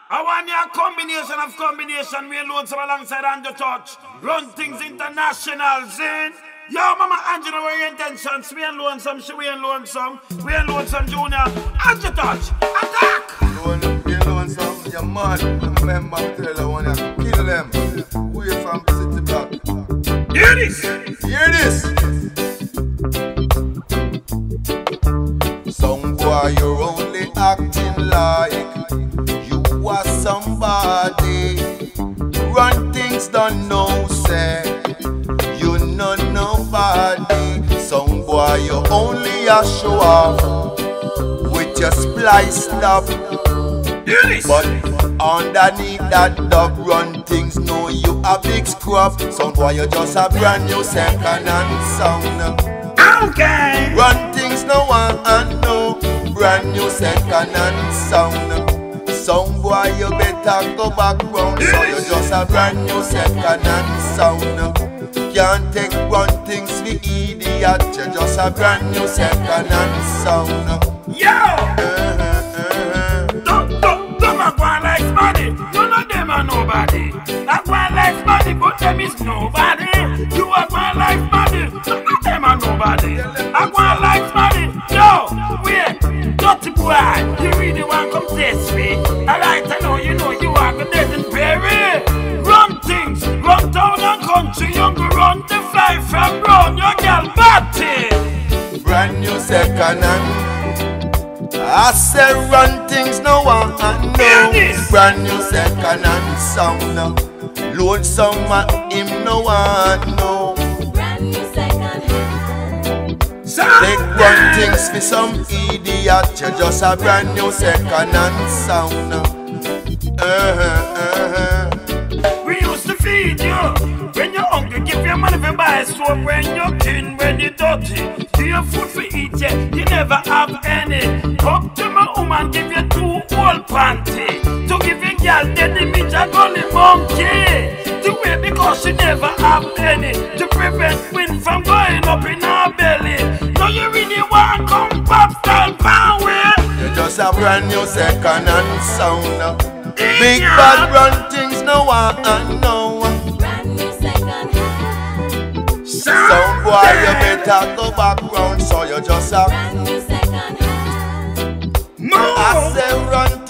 I want your combination. We Lonesome alongside Andrew Tosh. Run Things International, Zin. Yo, Mama Angela, what your intentions? Swayne Lonesome, Swayne Lonesome, Swayne Lonesome Jr. Andrew Tosh, attack! Swayne Lonesome, you're mad. Remember, tell you wanna kill them. Away from City Block. Hear this! Hear this! Some boy, you're only acting like you are somebody. Run things don't know, say you know nobody. Some boy, you only a show off with your splice up. But underneath that dub, run things know you a big scrub. Some boy, you just a brand new second-hand sound. Okay. Run things no one and no brand new second-hand sound. Some boy, you better go back round. So you just a brand new second-hand sound. Can't take run things for idiot. You just a brand new second-hand sound. Yo! Don't go like money. None of them are nobody. That's why like money, but them is nobody. You are going like money. None of them are nobody. I want like money. Yo, wait, dirty boy. You really want to come test me? Alright, I know you are going to bury. Run things, run town and country. You go run the fly from run your girl batty. Brand new second-hand. I say run things no one and no. Brand new second-hand sound. Lonesome and him no one no. Brand new second-hand. Take run things for some idiot. You just a brand new second-hand sound. We used to feed you. When you're hungry, give your money for buy soap. When you're clean, when you're dirty, do your food for eat, yeah, you never have any. Come to my woman, give you 2 old panty. To give your girl dead image a gully monkey. To wait because she never have any. To prevent wind from going up in her belly. Now you really want come pop style power. You just a brand new second-hand sound. Big bad run things no one and no. Brand new second-hand. Some boy you better go back round. So you just a Brand new second-hand. I say run